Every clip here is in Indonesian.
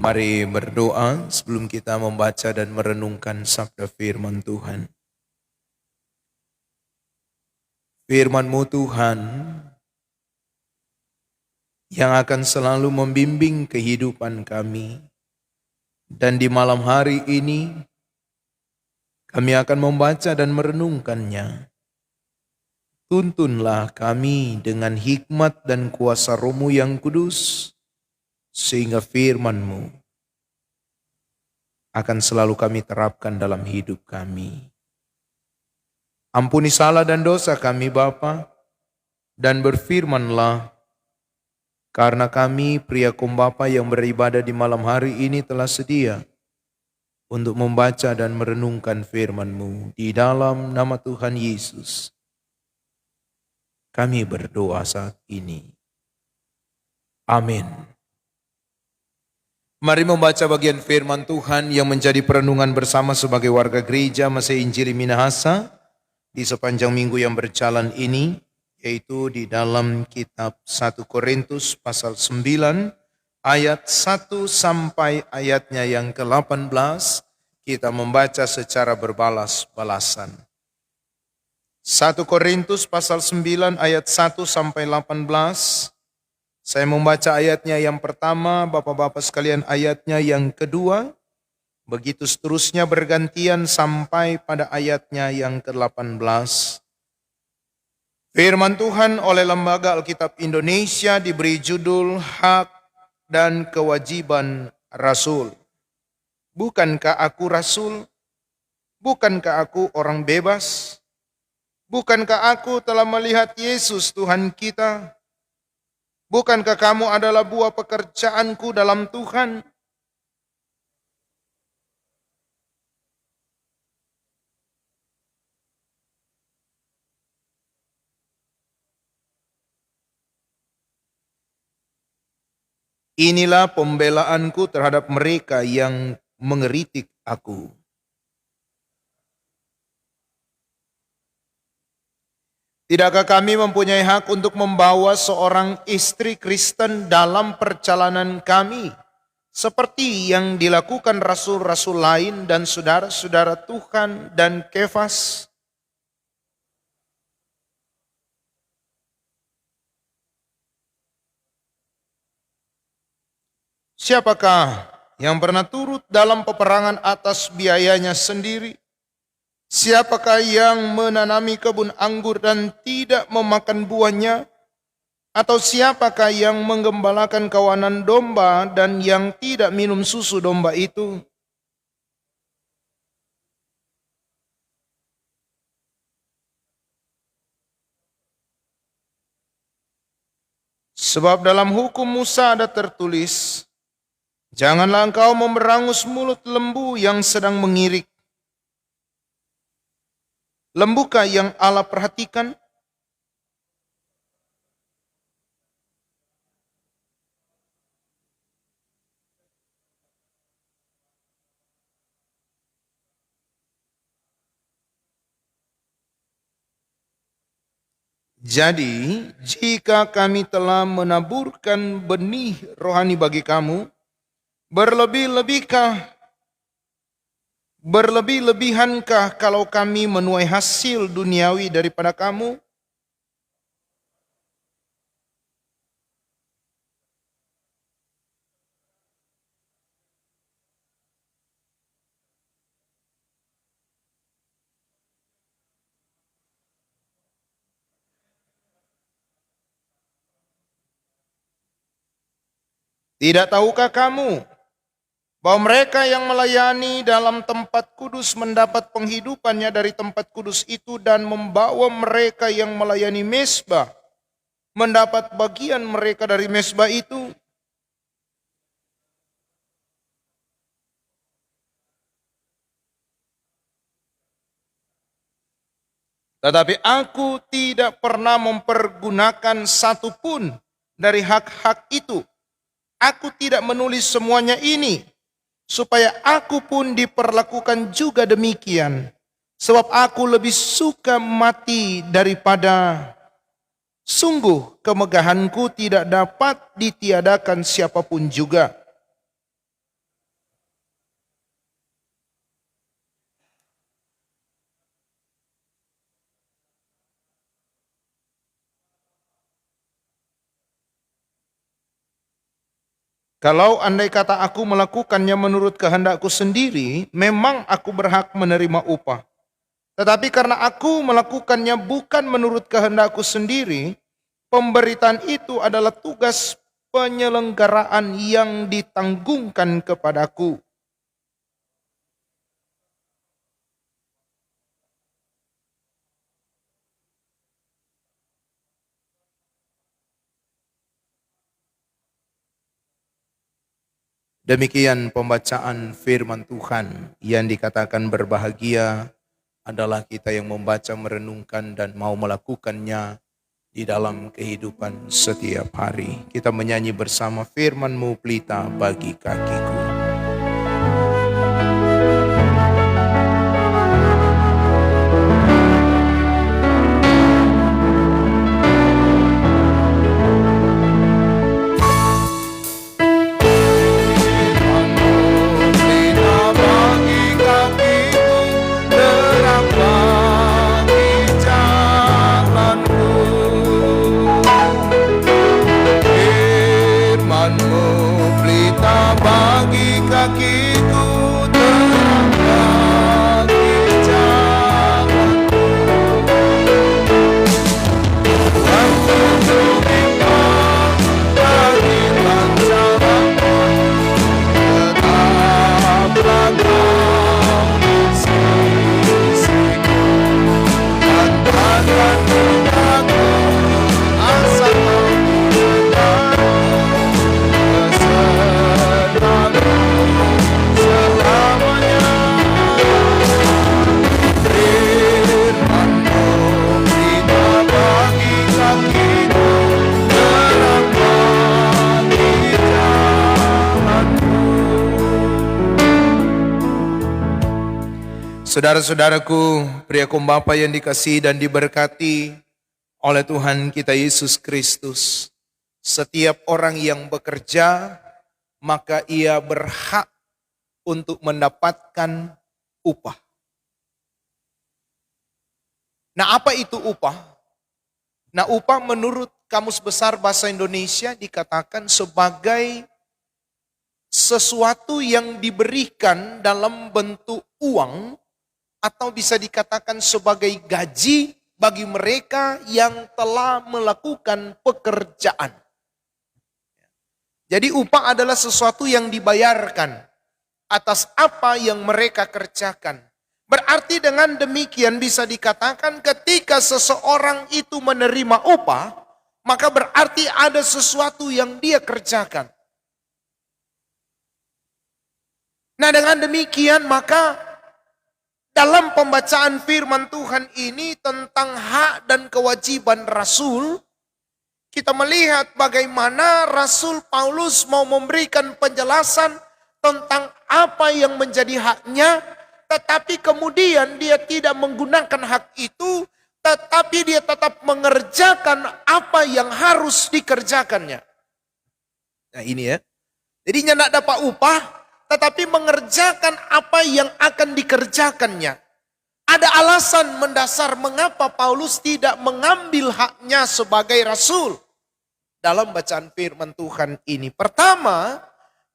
Mari berdoa sebelum kita membaca dan merenungkan sabda firman Tuhan. Firman-Mu Tuhan yang akan selalu membimbing kehidupan kami. Dan di malam hari ini kami akan membaca dan merenungkannya. Tuntunlah kami dengan hikmat dan kuasa Roh-Mu yang kudus, sehingga firman-Mu akan selalu kami terapkan dalam hidup kami. Ampuni salah dan dosa kami Bapa, dan berfirmanlah, karena kami pria kaum Bapa yang beribadah di malam hari ini telah sedia untuk membaca dan merenungkan firman-Mu di dalam nama Tuhan Yesus. Kami berdoa saat ini. Amin. Mari membaca bagian firman Tuhan yang menjadi perenungan bersama sebagai warga gereja Masih Injili Minahasa di sepanjang minggu yang berjalan ini, yaitu di dalam kitab 1 Korintus pasal 9 ayat 1 sampai ayatnya yang ke-18, kita membaca secara berbalas-balasan. 1 Korintus pasal 9 ayat 1 sampai 18. Saya membaca ayatnya yang pertama, Bapak-bapak sekalian ayatnya yang kedua, begitu seterusnya bergantian sampai pada ayatnya yang ke-18. Firman Tuhan oleh Lembaga Alkitab Indonesia diberi judul Hak dan Kewajiban Rasul. Bukankah aku rasul? Bukankah aku orang bebas? Bukankah aku telah melihat Yesus Tuhan kita? Bukankah kamu adalah buah pekerjaanku dalam Tuhan? Inilah pembelaanku terhadap mereka yang mengeritik aku. Tidakkah kami mempunyai hak untuk membawa seorang istri Kristen dalam perjalanan kami, seperti yang dilakukan rasul-rasul lain dan saudara-saudara Tuhan dan Kefas? Siapakah yang pernah turut dalam peperangan atas biayanya sendiri? Siapakah yang menanami kebun anggur dan tidak memakan buahnya? Atau siapakah yang menggembalakan kawanan domba dan yang tidak minum susu domba itu? Sebab dalam hukum Musa ada tertulis, janganlah engkau memerangus mulut lembu yang sedang mengirik. Lembukah yang Allah perhatikan? Jadi, jika kami telah menaburkan benih rohani bagi kamu, berlebih-lebihankah kalau kami menuai hasil duniawi daripada kamu? Tidak tahukah kamu bahwa mereka yang melayani dalam tempat kudus mendapat penghidupannya dari tempat kudus itu, dan membawa mereka yang melayani mezbah mendapat bagian mereka dari mezbah itu? Tetapi aku tidak pernah mempergunakan satupun dari hak-hak itu. Aku tidak menulis semuanya ini supaya aku pun diperlakukan juga demikian. Sebab aku lebih suka mati daripada Sungguh kemegahanku tidak dapat ditiadakan siapapun juga. Kalau andai kata aku melakukannya menurut kehendakku sendiri, memang aku berhak menerima upah. Tetapi karena aku melakukannya bukan menurut kehendakku sendiri, pemberitaan itu adalah tugas penyelenggaraan yang ditanggungkan kepadaku. Demikian pembacaan firman Tuhan yang dikatakan berbahagia adalah kita yang membaca, merenungkan, dan mau melakukannya di dalam kehidupan setiap hari. Kita menyanyi bersama firman-Mu pelita bagi kakiku. Saudara-saudaraku, pria kaum Bapa yang dikasihi dan diberkati oleh Tuhan kita Yesus Kristus. Setiap orang yang bekerja, maka ia berhak untuk mendapatkan upah. Nah, apa itu upah? Nah, upah menurut Kamus Besar Bahasa Indonesia dikatakan sebagai sesuatu yang diberikan dalam bentuk uang, atau bisa dikatakan sebagai gaji bagi mereka yang telah melakukan pekerjaan. Jadi upah adalah sesuatu yang dibayarkan atas apa yang mereka kerjakan. Berarti dengan demikian bisa dikatakan ketika seseorang itu menerima upah, maka berarti ada sesuatu yang dia kerjakan. Nah, dengan demikian maka dalam pembacaan firman Tuhan ini tentang hak dan kewajiban Rasul, kita melihat bagaimana Rasul Paulus mau memberikan penjelasan tentang apa yang menjadi haknya, tetapi kemudian dia tidak menggunakan hak itu, tetapi dia tetap mengerjakan apa yang harus dikerjakannya. Nah ini ya, jadinya tidak dapat upah, tetapi mengerjakan apa yang akan dikerjakannya. Ada alasan mendasar mengapa Paulus tidak mengambil haknya sebagai rasul dalam bacaan firman Tuhan ini. Pertama,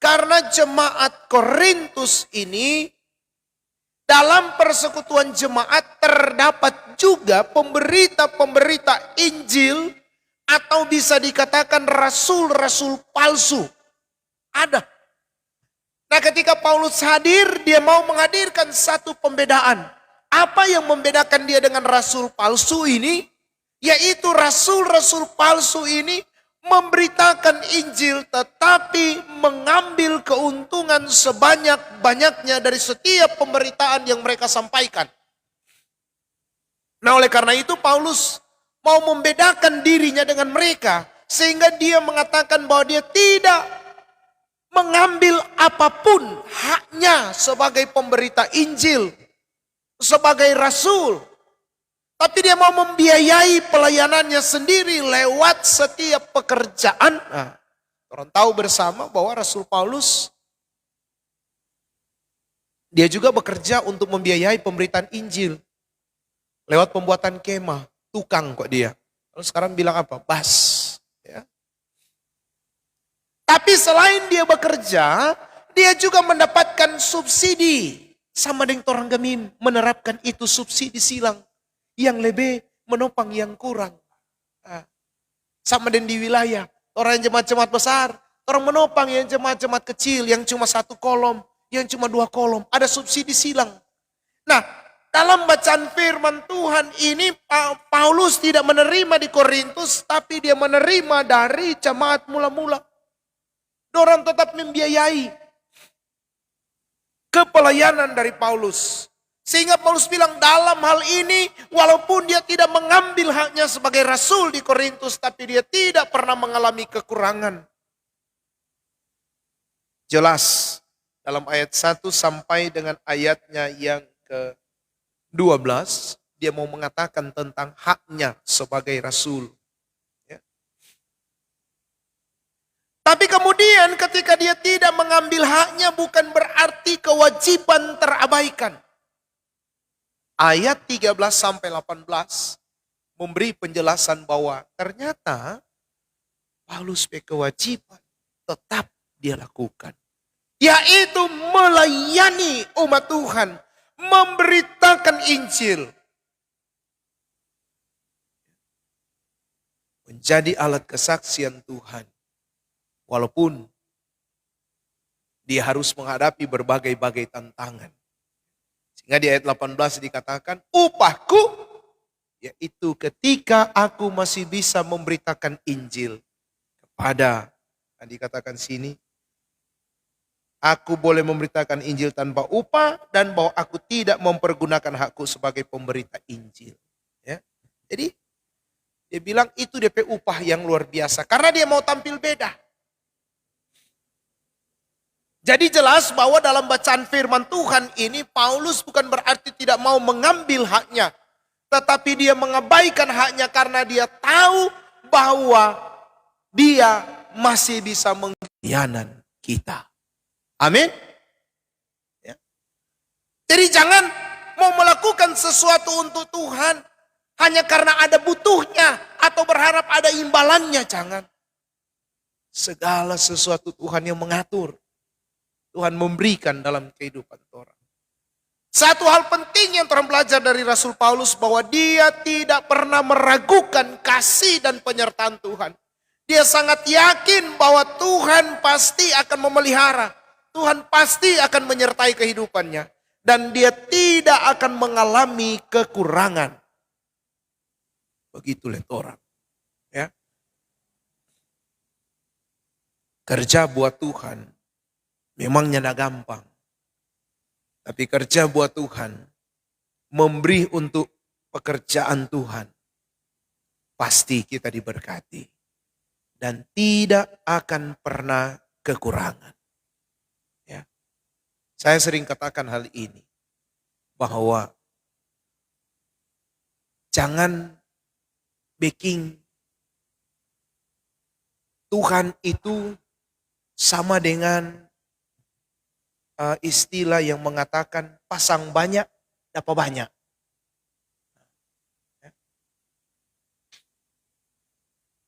karena jemaat Korintus ini dalam persekutuan jemaat terdapat juga pemberita-pemberita Injil atau bisa dikatakan rasul-rasul palsu. Ada. Nah, ketika Paulus hadir, dia mau menghadirkan satu pembedaan. Apa yang membedakan dia dengan rasul palsu ini? Yaitu rasul-rasul palsu ini memberitakan Injil tetapi mengambil keuntungan sebanyak-banyaknya dari setiap pemberitaan yang mereka sampaikan. Nah, oleh karena itu Paulus mau membedakan dirinya dengan mereka. Sehingga dia mengatakan bahwa dia tidak mengambil apapun haknya sebagai pemberita Injil, sebagai rasul. Tapi dia mau membiayai pelayanannya sendiri lewat setiap pekerjaan. Nah, orang tahu bersama bahwa Rasul Paulus, dia juga bekerja untuk membiayai pemberitaan Injil. Lewat pembuatan kemah, tukang kok dia. Lalu sekarang bilang apa? Bas. Ya. Tapi selain dia bekerja, dia juga mendapatkan subsidi. Sama dengan orang kami menerapkan itu subsidi silang. Yang lebih menopang yang kurang. Sama dengan di wilayah. Orang yang jemaat-jemaat besar, orang menopang yang jemaat-jemaat kecil, yang cuma 1 kolom, yang cuma 2 kolom. Ada subsidi silang. Nah, dalam bacaan firman Tuhan ini Paulus tidak menerima di Korintus, tapi dia menerima dari jemaat mula-mula. Orang tetap membiayai kepelayanan dari Paulus. Sehingga Paulus bilang dalam hal ini, walaupun dia tidak mengambil haknya sebagai rasul di Korintus, tapi dia tidak pernah mengalami kekurangan. Jelas dalam ayat 1 sampai dengan ayatnya yang ke-12, dia mau mengatakan tentang haknya sebagai rasul. Ya. Tapi kemudian ketika dia tidak mengambil haknya, bukan berarti kewajiban terabaikan. Ayat 13 sampai 18 memberi penjelasan bahwa ternyata Paulus berkewajiban tetap dia lakukan. Yaitu melayani umat Tuhan, memberitakan Injil. Menjadi alat kesaksian Tuhan. Walaupun dia harus menghadapi berbagai-bagai tantangan. Sehingga di ayat 18 dikatakan, upahku yaitu ketika aku masih bisa memberitakan Injil kepada, dikatakan sini, aku boleh memberitakan Injil tanpa upah dan bahwa aku tidak mempergunakan hakku sebagai pemberita Injil. Ya. Jadi dia bilang itu DP upah yang luar biasa karena dia mau tampil beda. Jadi jelas bahwa dalam bacaan firman Tuhan ini Paulus bukan berarti tidak mau mengambil haknya. Tetapi dia mengabaikan haknya karena dia tahu bahwa dia masih bisa mengkhianat kita. Amin. Ya. Jadi jangan mau melakukan sesuatu untuk Tuhan hanya karena ada butuhnya atau berharap ada imbalannya. Jangan. Segala sesuatu Tuhan yang mengatur. Tuhan memberikan dalam kehidupan orang. Satu hal penting yang orang belajar dari Rasul Paulus bahwa dia tidak pernah meragukan kasih dan penyertaan Tuhan. Dia sangat yakin bahwa Tuhan pasti akan memelihara. Tuhan pasti akan menyertai kehidupannya. Dan dia tidak akan mengalami kekurangan. Begitu lihat orang. Ya. Kerja buat Tuhan memangnya tidak gampang. Tapi kerja buat Tuhan, memberi untuk pekerjaan Tuhan, pasti kita diberkati. Dan tidak akan pernah kekurangan. Ya. Saya sering katakan hal ini, bahwa jangan bikin Tuhan itu sama dengan istilah yang mengatakan pasang banyak, dapat banyak.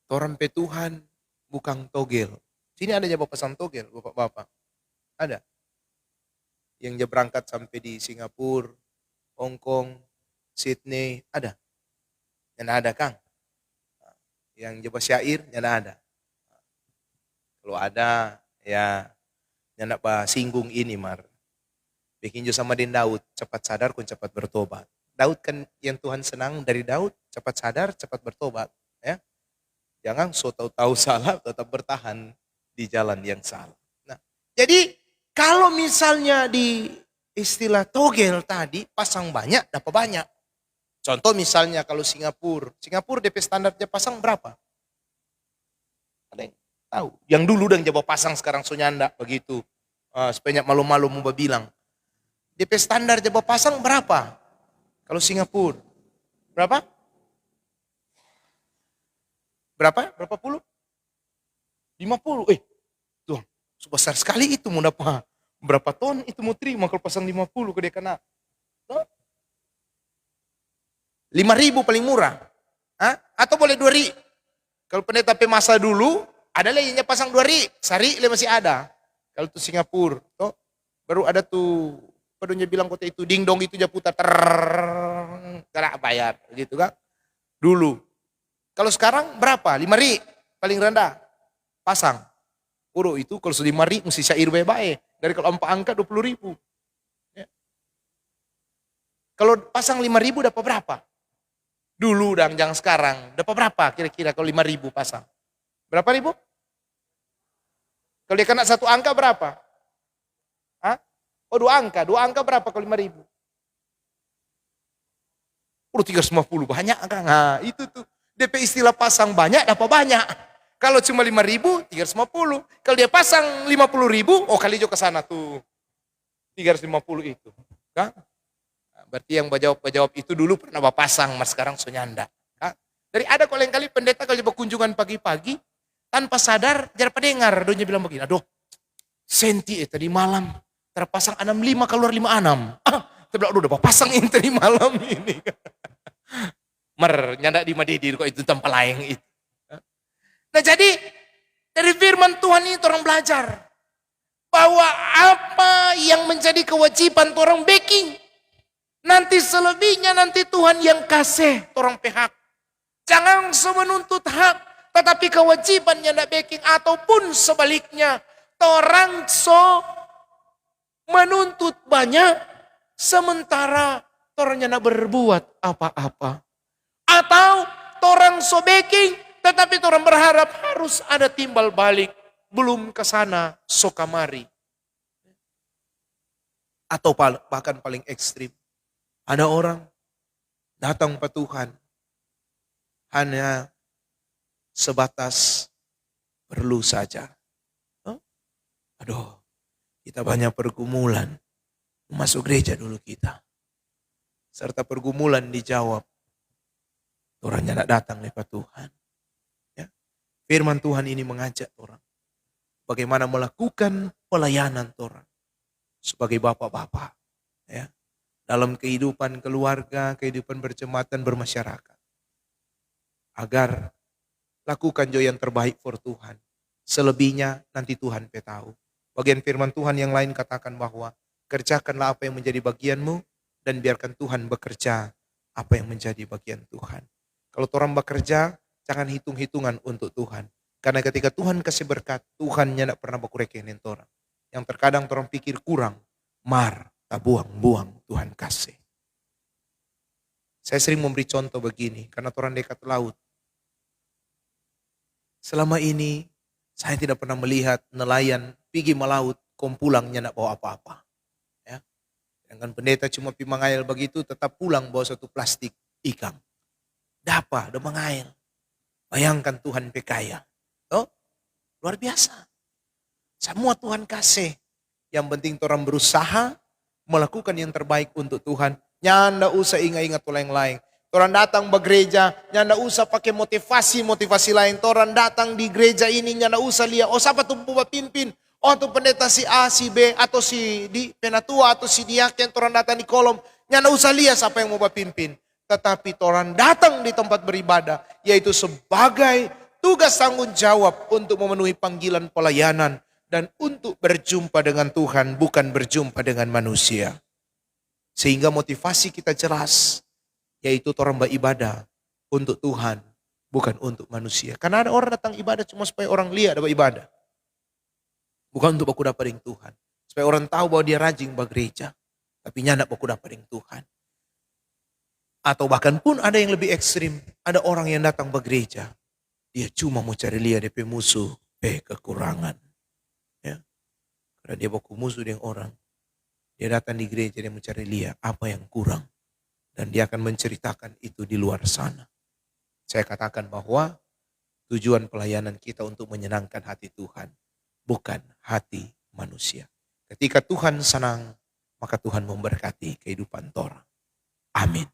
Orang pe Tuhan bukan togel. Sini ada yang pasang togel, bapak-bapak. Ada. Yang dia berangkat sampai di Singapura, Hong Kong, Sydney, ada. Yang ada Kang. Yang jebak syair, yang ada. Kalau ada, ya yang nak singgung ini mar. Bikin jo sama dengan Daud, cepat sadar kun cepat bertobat. Daud kan yang Tuhan senang dari Daud, cepat sadar, cepat bertobat. Ya. Jangan so tahu salah, tetap bertahan di jalan yang salah. Nah, jadi kalau misalnya di istilah togel tadi, pasang banyak, dapat banyak. Contoh misalnya kalau Singapura DP standarnya pasang berapa? Ada yang tahu? Yang dulu dan coba pasang sekarang sunyanda begitu. Sebanyak malu-malu mau bilang. DP standar coba pasang berapa? Kalau Singapura. Berapa? Berapa? Berapa puluh? 50. Tuh, sebesar sekali itu mau dapat. Berapa ton itu mau terima kalau pasang 50 ke dia kena. 5.000 paling murah. Atau boleh 2.000. Kalau pendeta masa dulu, Ada lainnya pasang 2 ri, sari le masih ada. Kalau tuh Singapura, toh baru ada tuh pedunya bilang kota itu ding dong itu aja putar tidak bayar gitu kan. Dulu. Kalau sekarang berapa? 5 ri paling rendah pasang. Udah itu kalau sudah 5 ri mesti syair bae-bae. Dari kalau 4 angka 20.000. Ya. Kalau pasang 5.000 dapat berapa? Dulu dan jangan sekarang. Dapat berapa kira-kira kalau 5.000 pasang? Berapa ribu? Kalau dia kena 1 angka berapa? Hah? Oh 2 angka. 2 angka berapa kalau 5.000? Udah 350 banyak kan? Nah itu tuh. DP istilah pasang banyak dapat banyak. Kalau cuma 5.000 350. Kalau dia pasang 50.000, oh kali juga ke sana tuh. 350 itu. Kan? Nah, berarti yang jawab itu dulu pernah pasang, mas sekarang sonyanda. Kan? Dari ada kalau yang kali pendeta kalau berkunjungan pagi-pagi, tanpa sadar, jarang pendengar, doanya bilang begini, aduh, senti tadi malam, terpasang 65 keluar 56. Terbilang, aduh udah pasang ini tadi malam ini. Nyanda di Madidi kok itu tanpa laeng itu. Nah jadi, dari firman Tuhan ini orang belajar, bahwa apa yang menjadi kewajiban orang backing, nanti selebihnya nanti Tuhan yang kasih orang pihak. Jangan menuntut hak, tetapi kewajibannya nak backing ataupun sebaliknya. Orang menuntut banyak sementara orangnya nak berbuat apa-apa. Atau orang backing tetapi orang berharap harus ada timbal balik. Belum ke sana kamari. Atau bahkan paling ekstrim. Ada orang datang ke Tuhan hanya sebatas perlu saja. Aduh, kita banyak pergumulan. Masuk gereja dulu kita. Serta pergumulan dijawab. Orangnya tidak datang lepas Tuhan. Ya. Firman Tuhan ini mengajak orang. Bagaimana melakukan pelayanan orang. Sebagai bapak-bapak. Ya. Dalam kehidupan keluarga, kehidupan berjemaatan, bermasyarakat. Agar lakukan jo yang terbaik for Tuhan. Selebihnya nanti Tuhan tahu. Bagian firman Tuhan yang lain katakan bahwa kerjakanlah apa yang menjadi bagianmu dan biarkan Tuhan bekerja apa yang menjadi bagian Tuhan. Kalau orang bekerja, jangan hitung-hitungan untuk Tuhan. Karena ketika Tuhan kasih berkat, Tuhan tidak pernah berkurekenin orang. Yang terkadang orang pikir kurang, tak buang-buang Tuhan kasih. Saya sering memberi contoh begini, karena orang dekat laut. Selama ini, saya tidak pernah melihat nelayan pergi melaut, pulangnya tidak bawa apa-apa. Ya. Dengan pendeta cuma pergi mengail begitu, tetap pulang bawa satu plastik ikan. Dapa, udah mengail. Bayangkan Tuhan pekaya. Oh, luar biasa. Semua Tuhan kasih. Yang penting orang berusaha melakukan yang terbaik untuk Tuhan. Nyanda usah ingat-ingat yang lain. Orang datang ke gereja, nyanda usah pakai motivasi lain. Orang datang di gereja ini, nyanda usah lihat, oh siapa tuh pimpin, oh tuh pendeta si A, si B, atau si di penatua, atau si diaken, orang datang di kolom. Nyanda usah lihat siapa yang mau pimpin. Tetapi orang datang di tempat beribadah, yaitu sebagai tugas tanggung jawab untuk memenuhi panggilan pelayanan. Dan untuk berjumpa dengan Tuhan, bukan berjumpa dengan manusia. Sehingga motivasi kita jelas. Yaitu orang beribadah untuk Tuhan, bukan untuk manusia. Karena ada orang datang ibadah cuma supaya orang lihat ada ibadah. Bukan untuk baku dapat dengan Tuhan. Supaya orang tahu bahwa dia rajin bergereja. Tapi nyandak baku dapat dengan Tuhan. Atau bahkan pun ada yang lebih ekstrim. Ada orang yang datang bergereja. Dia cuma mau cari lihat DP musuh. Kekurangan. Ya. Karena dia baku musuh dengan orang. Dia datang di gereja, dia mencari lihat apa yang kurang. Dan dia akan menceritakan itu di luar sana. Saya katakan bahwa tujuan pelayanan kita untuk menyenangkan hati Tuhan. Bukan hati manusia. Ketika Tuhan senang, maka Tuhan memberkati kehidupan orang. Amin.